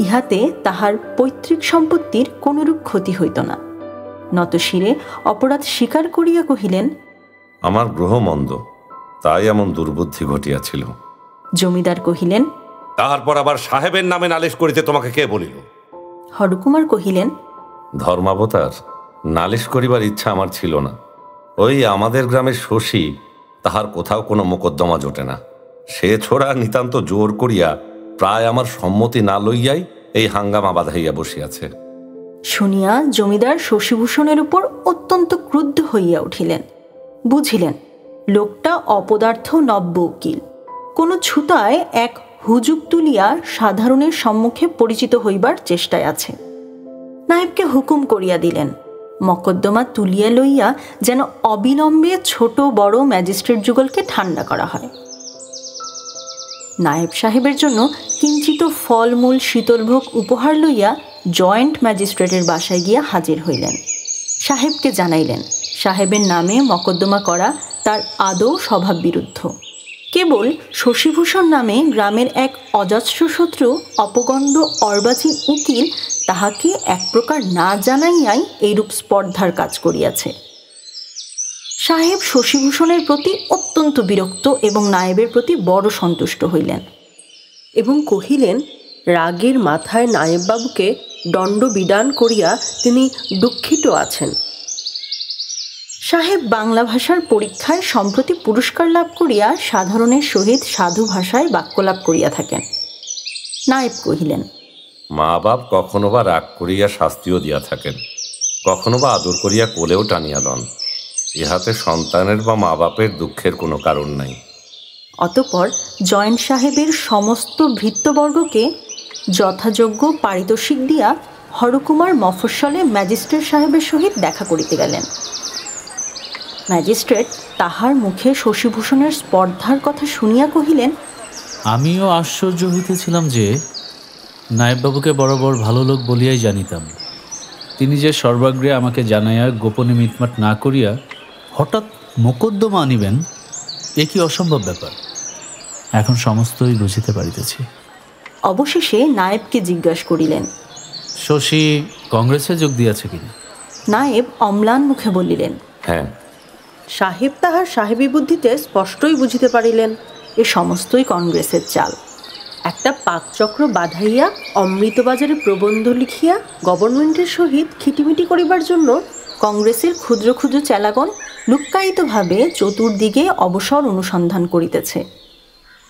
ইহাতে তাহার পৈতৃক সম্পত্তির কোনরূপ ক্ষতি হইত না। নতশিরে অপরাধ স্বীকার করিয়া কহিলেন, আমার গ্রহ মন্দ, তাই এমন দুর্বুদ্ধি ঘটিয়াছিল। জমিদার কহিলেন, তারপর আবার সাহেবের নামে নালিশ করিতে তোমাকে কে বলিল? হরকুমার কহিলেন, ধর্মাবতার, নালিশ করিবার ইচ্ছা আমার ছিল না। ওই আমাদের গ্রামের শশী, তাহার কোথাও কোনো মোকদ্দমা জোটে না। সে ছোড়া নিতান্ত জোর করিয়া প্রায় আমার সম্মতি না লইয়াই এই হাঙ্গামা বাঁধাইয়া বসিয়াছে। শুনিয়া জমিদার শশীভূষণের উপর অত্যন্ত ক্রুদ্ধ হইয়া উঠিলেন। বুঝিলেন লোকটা অপদার্থ নব্য উকিল, কোন ছুতায় এক হুজুগ তুলিয়া সাধারণের সম্মুখে পরিচিত হইবার চেষ্টায় আছে। নায়েবকে হুকুম করিয়া দিলেন, মকদ্দমা তুলিয়া লইয়া যেন অবিলম্বে ছোট বড় ম্যাজিস্ট্রেট যুগলকে ঠান্ডা করা হয়। নায়েব সাহেবের জন্য কিঞ্চিত ফলমূল শীতলভোগ উপহার লইয়া জয়েন্ট ম্যাজিস্ট্রেটের বাসায় গিয়া হাজির হইলেন। সাহেবকে জানাইলেন সাহেবের নামে মকদ্দমা করা তার আদৌ স্বভাব বিরুদ্ধ। কেবল শশীভূষণ নামে গ্রামের এক অজস্র শত্রু অপগণ্ড অর্বাচীন উকিল তাহাকে এক প্রকার না জানাইয়াই এইরূপ স্পর্ধার কাজ করিয়াছে। সাহেব শশীভূষণের প্রতি অত্যন্ত বিরক্ত এবং নায়েবের প্রতি বড় সন্তুষ্ট হইলেন এবং কহিলেন, রাগের মাথায় নায়েববাবুকে দণ্ডবিধান করিয়া তিনি দুঃখিত আছেন। সাহেব বাংলা ভাষার পরীক্ষায় সম্প্রতি পুরস্কার লাভ করিয়া সাধারণের সহিত সাধু ভাষায় বাক্যলাভ করিয়া থাকেন। নায়েব কহিলেন, মা বাপ কখনো বা রাগ করিয়া শাস্তিও দিয়া থাকেন, কখনো বা আদর করিয়া কোলেও টানিয়া লন। ইহাতে সন্তানের বা মা বাপের দুঃখের কোনো কারণ নাই। অতঃপর জয়েন্ট সাহেবের সমস্ত ভৃত্যবর্গকে যথাযোগ্য পারিতোষিক দিয়া হরকুমার মফস্বলে ম্যাজিস্ট্রেট সাহেবের সহিত দেখা করিতে গেলেন। ম্যাজিস্ট্রেট তাহার মুখে শশীভূষণের স্পর্ধার কথা শুনিয়া কহিলেন, আমিও আশ্চর্য হইতেছিলাম যে নায়েববাবুকে বরাবর ভালো লোক বলিয়াই জানিতাম। তিনি যে সর্বাগ্রে আমাকে জানাইয়া গোপনে মিটমাট না করিয়া হঠাৎ মোকদ্দমা আনিবেন, এ কি অসম্ভব ব্যাপার। এখন সমস্তই বুঝিতে পারিতেছি। অবশেষে নায়েবকে জিজ্ঞাসা করিলেন, শশী কংগ্রেসে যোগ দিয়াছে কিনা? নায়েব অম্লান মুখে বলিলেন, হ্যাঁ। সাহেব তাহার সাহেবী বুদ্ধিতে স্পষ্টই বুঝিতে পারিলেন এ সমস্তই কংগ্রেসের চাল। একটা পাকচক্র বাঁধাইয়া অমৃতবাজারে প্রবন্ধ লিখিয়া গভর্নমেন্টের সহিত খিটিমিটি করিবার জন্য কংগ্রেসের ক্ষুদ্র ক্ষুদ্র চেলাগণ লুক্কায়িতভাবে চতুর্দিকে অবসর অনুসন্ধান করিতেছে।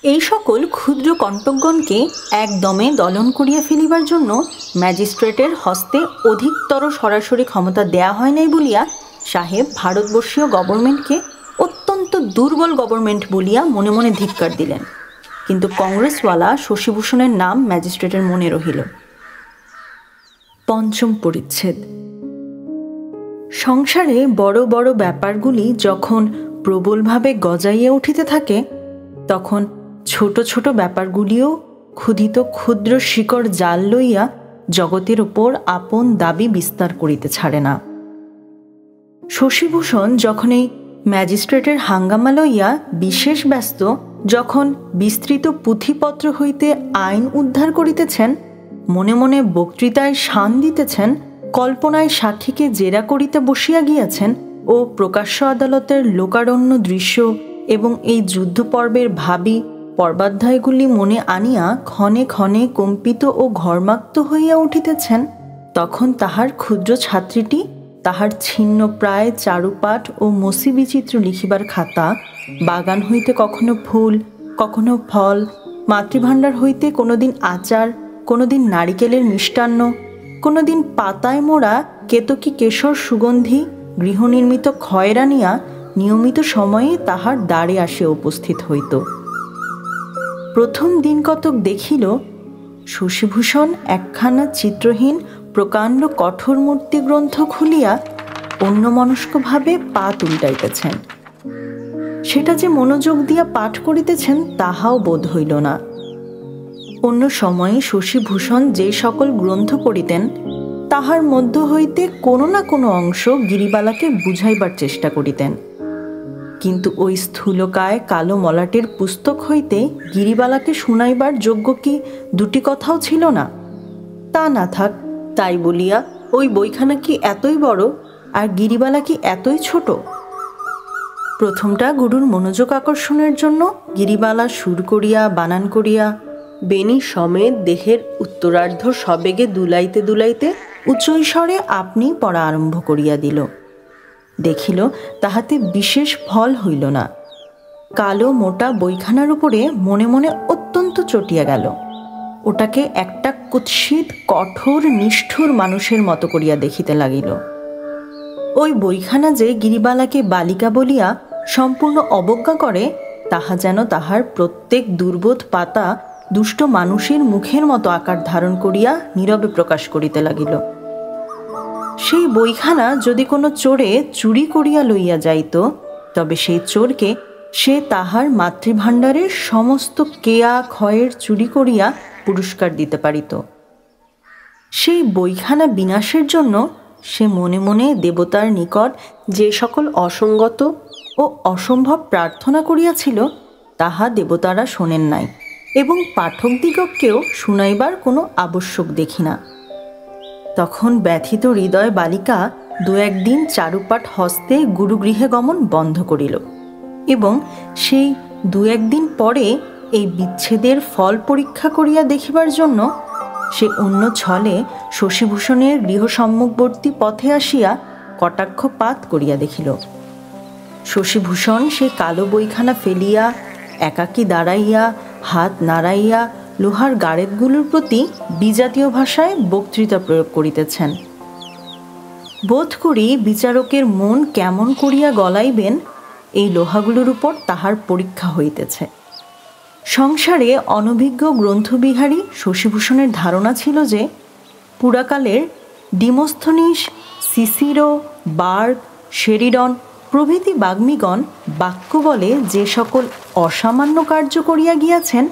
এই সকল ক্ষুদ্র কণ্টকগণকে একদমে দলন করিয়া ফেলিবার জন্য ম্যাজিস্ট্রেটের হস্তে অধিকতর সরাসরি ক্ষমতা দেয়া হয় নাই বলিয়া সাহেব ভারতবর্ষীয় গভর্নমেন্টকে অত্যন্ত দুর্বল গভর্নমেন্ট বলিয়া মনে মনে ধিক্কার দিলেন। কিন্তু কংগ্রেসওয়ালা শশীভূষণের নাম ম্যাজিস্ট্রেটের মনে রহিল। পঞ্চম পরিচ্ছেদ। সংসারে বড় বড় ব্যাপারগুলি যখন প্রবলভাবে গজাইয়া উঠিতে থাকে, তখন ছোট ছোট ব্যাপারগুলিও ক্ষুধিত ক্ষুদ্র শিকড় জাল লইয়া জগতের ওপর আপন দাবি বিস্তার করিতে ছাড়ে না। শশীভূষণ যখন এই ম্যাজিস্ট্রেটের হাঙ্গামা লইয়া বিশেষ ব্যস্ত, যখন বিস্তৃত পুঁথিপত্র হইতে আইন উদ্ধার করিতেছেন, মনে মনে বক্তৃতায় শান দিতেছেন, কল্পনায় সাক্ষীকে জেরা করিতে বসিয়া গিয়াছেন ও প্রকাশ্য আদালতের লোকারণ্য দৃশ্য এবং এই যুদ্ধ পর্বের ভাবী পর্বাধ্যায়গুলি মনে আনিয়া ক্ষণে ক্ষণে কম্পিত ও ঘর্মাক্ত হইয়া উঠিতেছেন, তখন তাহার ক্ষুদ্র ছাত্রীটি তাহার ছিন্ন প্রায় চারুপাঠ ও মসি বিচিত্র লিখিবার খাতা, বাগান হইতে কখনো ফুল, কখনো ফল, মাতৃভাণ্ডার হইতে কোনোদিন আচার, কোনোদিন নারিকেলের মিষ্টান্ন, কোনোদিন পাতায় মোড়া কেতকী কেশর সুগন্ধি গৃহনির্মিত খয়রা নিয়া নিয়মিত সময়ে তাহার দ্বারে আসিয়া উপস্থিত হইত। প্রথম দিন কতক দেখিল শশীভূষণ একখানা চিত্রহীন প্রকাণ্ড কঠোর মূর্তি গ্রন্থ খুলিয়া অন্যমনস্কভাবে পাত উল্টাইতেছেন। সেটা যে মনোযোগ দিয়া পাঠ করিতেছেন তাহাও বোধ হইল না। অন্য সময়ে শশীভূষণ যে সকল গ্রন্থ পড়িতেন, তাহার মধ্য হইতে কোনো না কোনো অংশ গিরিবালাকে বুঝাইবার চেষ্টা করিতেন, কিন্তু ওই স্থূলকায় কালো মলাটের পুস্তক হইতে গিরিবালাকে শুনাইবার যোগ্য কি দুটি কথাও ছিল না। তা না থাক, তাই বলিয়া ওই বইখানা কি এতই বড় আর গিরিবালা কি এতই ছোট? প্রথমটা গুরুর মনোযোগ আকর্ষণের জন্য গিরিবালা সুর করিয়া বানান করিয়া বেণী সমেত দেহের উত্তরার্ধ সবেগে দুলাইতে দুলাইতে উচ্চৈস্বরে আপনি পড়া আরম্ভ করিয়া দিল। দেখিল তাহাতে বিশেষ ফল হইল না। কালো মোটা বইখানার উপরে মনে মনে অত্যন্ত চটিয়া গেল। ওটাকে একটা কুৎসিত কঠোর নিষ্ঠুর মানুষের মতো করিয়া দেখিতে লাগিল। ওই বইখানা যে গিরিবালাকে বালিকা বলিয়া সম্পূর্ণ অবজ্ঞা করে, তাহা যেন তাহার প্রত্যেক দুর্বোধ পাতা দুষ্ট মানুষের মুখের মতো আকার ধারণ করিয়া নীরবে প্রকাশ করিতে লাগিল। সেই বইখানা যদি কোনো চোরে চুরি করিয়া লইয়া যাইত, তবে সেই চোরকে সে তাহার মাতৃভাণ্ডারের সমস্ত কেয়া ক্ষয়ের চুরি করিয়া পুরস্কার দিতে পারিত। সেই বইখানা বিনাশের জন্য সে মনে মনে দেবতার নিকট যে সকল অসঙ্গত ও অসম্ভব প্রার্থনা করিয়াছিল, তাহা দেবতারা শোনেন নাই এবং পাঠকদিগকেও শুনাইবার কোনো আবশ্যক দেখি না। তখন ব্যথিত হৃদয় বালিকা দু একদিন চারুপাঠ হস্তে গুরুগৃহে গমন বন্ধ করিল এবং সেই দু একদিন পরে এই বিচ্ছেদের ফল পরীক্ষা করিয়া দেখিবার জন্য সে অন্য ছলে শশীভূষণের গৃহসম্মুখবর্তী পথে আসিয়া কটাক্ষপাত করিয়া দেখিল। শশীভূষণ সে কালো বইখানা ফেলিয়া একাকী দাঁড়াইয়া হাত নাড়াইয়া লোহার গাড়েদগুলোর প্রতি বিজাতীয় ভাষায় বক্তৃতা প্রয়োগ করিতেছেন। বোধ করি বিচারকের মন কেমন করিয়া গলাইবেন এই লোহাগুলোর উপর তাহার পরীক্ষা হইতেছে। সংসারে অনভিজ্ঞ গ্রন্থবিহারী শশীভূষণের ধারণা ছিল যে পুরাকালের ডিমোস্থনিস, সিসিরো, বার্গ, শেরিডন প্রভৃতি বাগ্মীগণ বাক্য বলে যে সকল অসামান্য কার্য করিয়া গিয়াছেন,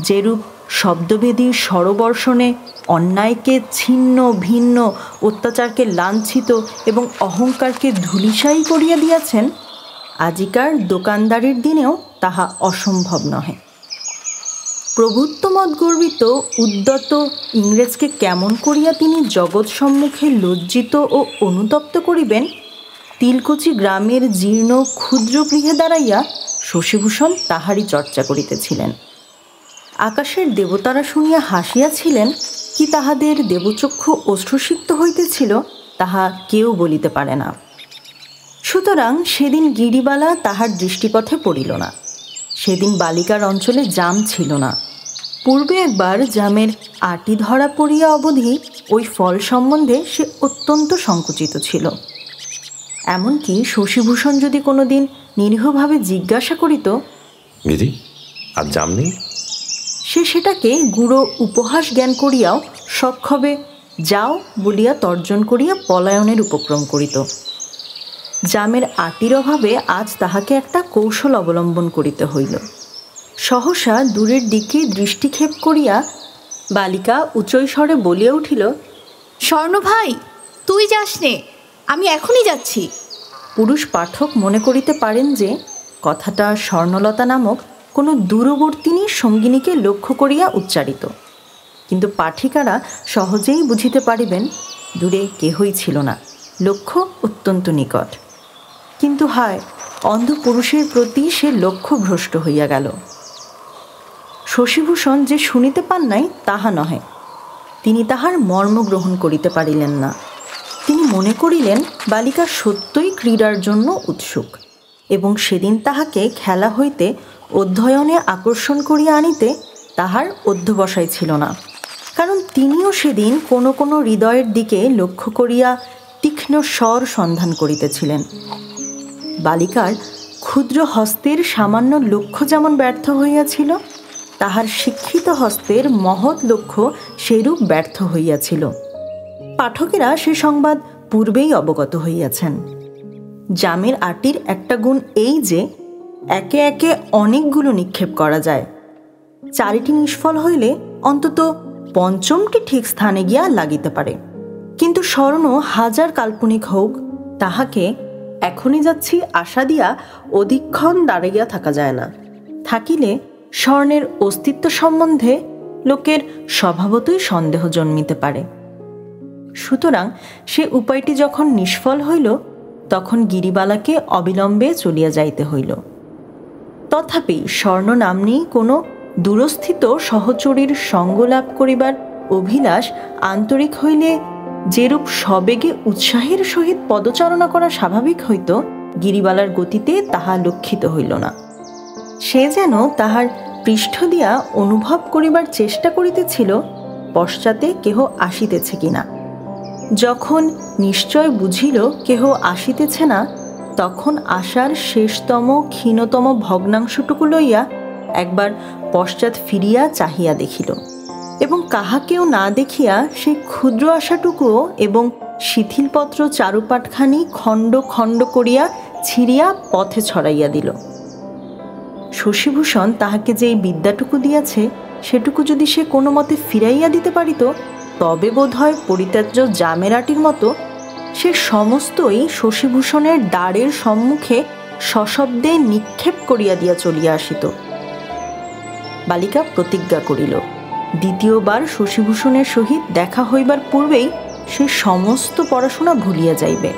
যেরূপ শব্দভেদী স্বরবর্ষণে অন্যায়কে ছিন্ন ভিন্ন, অত্যাচারকে লাঞ্ছিত এবং অহংকারকে ধূলিসাৎ করিয়া দিয়াছেন, আজিকার দোকানদারির দিনেও তাহা অসম্ভব নহে। প্রভুত্বমত গর্বিত উদ্যত ইংরেজকে কেমন করিয়া তিনি জগৎ সম্মুখে লজ্জিত ও অনুতপ্ত করিবেন, তিলকুচি গ্রামের জীর্ণ ক্ষুদ্র গৃহে দাঁড়াইয়া শশীভূষণ তাহারই চর্চা করিতেছিলেন। আকাশের দেবতারা শুনিয়া হাসিয়াছিলেন কি তাহাদের দেবচক্ষু অশ্রুসিক্ত হইতেছিল তাহা কেউ বলিতে পারে না। সুতরাং সেদিন গিরিবালা তাহার দৃষ্টিপথে পড়িল না। সেদিন বালিকার অঞ্চলে জাম ছিল না। পূর্বে একবার জামের আটি ধরা পড়িয়া অবধি ওই ফল সম্বন্ধে সে অত্যন্ত সংকুচিত ছিল। এমনকি শশীভূষণ যদি কোনো দিন নিরীহভাবে জিজ্ঞাসা করিত, দিদি আর জাম নেই, সে সেটাকে গুঁড়ো উপহাস জ্ঞান করিয়াও সক্ষবে যাও বলিয়া তর্জন করিয়া পলায়নের উপক্রম করিত। জামের আটির অভাবে আজ তাহাকে একটা কৌশল অবলম্বন করিতে হইল। সহসা দূরের দিকে দৃষ্টিক্ষেপ করিয়া বালিকা উচ্চৈ স্বরে বলিয়া উঠিল, স্বর্ণ ভাই, তুই যাস নে, আমি এখনই যাচ্ছি। পুরুষ পাঠক মনে করিতে পারেন যে কথাটা স্বর্ণলতা নামক কোনো দূরবর্তিনী সঙ্গিনীকে লক্ষ্য করিয়া উচ্চারিত, কিন্তু পাঠিকারা সহজেই বুঝিতে পারিবেন দূরে কেহই ছিল না, লক্ষ্য অত্যন্ত নিকট। কিন্তু হায়, অন্ধ পুরুষের প্রতি সে লক্ষ্য ভ্রষ্ট হইয়া গেল। শশীভূষণ যে শুনিতে পান নাই তাহা নহে, তিনি তাহার মর্ম গ্রহণ করিতে পারিলেন না। তিনি মনে করিলেন বালিকা সত্যই ক্রীড়ার জন্য উৎসুক এবং সেদিন তাহাকে খেলা হইতে অধ্যয়নে আকর্ষণ করিয়া আনিতে তাহার অধ্যবসায় ছিল না, কারণ তিনিও সেদিন কোনো কোনো হৃদয়ের দিকে লক্ষ্য করিয়া তীক্ষ্ণ স্বর সন্ধান করিতেছিলেন। বালিকার ক্ষুদ্র হস্তের সামান্য লক্ষ্য যেমন ব্যর্থ হইয়াছিল, তাহার শিক্ষিত হস্তের মহৎ লক্ষ্য সেইরূপ ব্যর্থ হইয়াছিল। পাঠকেরা সে সংবাদ পূর্বেই অবগত হইয়াছেন। জামের আটির একটা গুণ এই যে একে একে অনেকগুলো নিক্ষেপ করা যায়। চারিটি নিষ্ফল হইলে অন্তত পঞ্চমটি ঠিক স্থানে গিয়া লাগিতে পারে। কিন্তু স্বর্ণ হাজার কাল্পনিক হোক, তাহাকে এখনই যাচ্ছি আশা দিয়া অধিকক্ষণ দাঁড়াইয়া থাকা যায় না। থাকিলে স্বর্ণের অস্তিত্ব সম্বন্ধে লোকের স্বভাবতই সন্দেহ জন্মিতে পারে। সুতরাং সে উপায়টি যখন নিষ্ফল হইল, তখন গিরিবালাকে অবিলম্বে চলিয়া যাইতে হইল। তথাপি স্বর্ণ নাম্নী কোনো দূরস্থিত সহচরীর সঙ্গ লাভ করিবার অভিলাষ আন্তরিক হইলে যেরূপ সবেগে উৎসাহের সহিত পদচারণা করা স্বাভাবিক হইত, গিরিবালার গতিতে তাহা লক্ষিত হইল না। সে যেন তাহার পৃষ্ঠ দিয়া অনুভব করিবার চেষ্টা করিতেছিল পশ্চাতে কেহ আসিতেছে কিনা। যখন নিশ্চয় বুঝিল কেহ আসিতেছে না, তখন আশার শেষতম ক্ষীণতম ভগ্নাংশটুকু লইয়া একবার পশ্চাৎ ফিরিয়া চাহিয়া দেখিল এবং কাহাকেও না দেখিয়া সেই ক্ষুদ্র আশাটুকুও এবং শিথিলপত্র চারুপাটখানি খণ্ড খণ্ড করিয়া ছিঁড়িয়া পথে ছড়াইয়া দিল। শশীভূষণ তাহাকে যে বিদ্যাটুকু দিয়াছে সেটুকু যদি সে কোনো মতে ফিরাইয়া দিতে পারিত, তবে বোধ হয় পরিত্যাজ্য জামের আটির মতো সে সমস্তই শশীভূষণের দ্বারের সম্মুখে সশব্দে নিক্ষেপ করিয়া দিয়া চলিয়া আসিত। বালিকা প্রতিজ্ঞা করিল, দ্বিতীয়বার শশীভূষণের সহিত দেখা হইবার পূর্বেই সে সমস্ত পড়াশোনা ভুলিয়া যাইবে।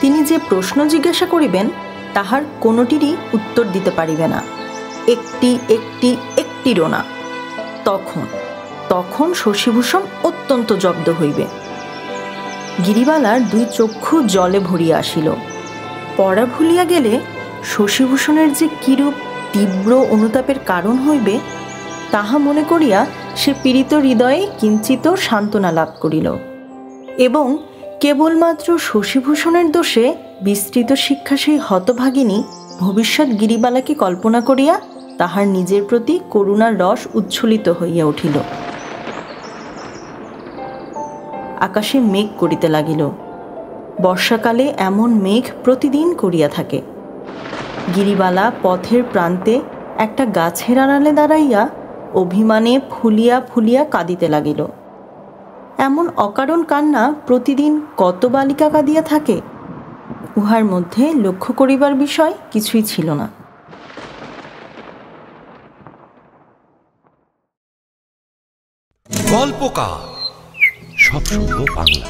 তিনি যে প্রশ্ন জিজ্ঞাসা করিবেন তাহার কোনোটিরই উত্তর দিতে পারিবে না, একটিরও না। তখন শশীভূষণ অত্যন্ত জব্দ হইবে। গিরিবালার দুই চক্ষু জলে ভরিয়া আসিল। পড়া ভুলিয়া গেলে শশীভূষণের যে কিরূপ তীব্র অনুতাপের কারণ হইবে তাহা মনে করিয়া সে পীড়িত হৃদয়ে কিঞ্চিত সান্ত্বনা লাভ করিল এবং কেবলমাত্র শশীভূষণের দোষে বিস্তৃত শিক্ষা সেই হতভাগিনী ভবিষ্যৎ গিরিবালাকে কল্পনা করিয়া তাহার নিজের প্রতি করুণার রস উচ্ছ্বলিত হইয়া উঠিল। আকাশে মেঘ করিতে লাগিল। বর্ষাকালে এমন মেঘ প্রতিদিন করিয়া থাকে। গিরিবালা পথের প্রান্তে একটা গাছের আড়ালে দাঁড়াইয়া অভিমানে ফুলিয়া ফুলিয়া কাঁদিতে লাগিল। এমন অকারণ কান্না প্রতিদিন কত বালিকা কাঁদিয়া থাকে, উহার মধ্যে লক্ষ্য করিবার বিষয় কিছুই ছিল না। গল্পকার সব শুনবো বাংলা।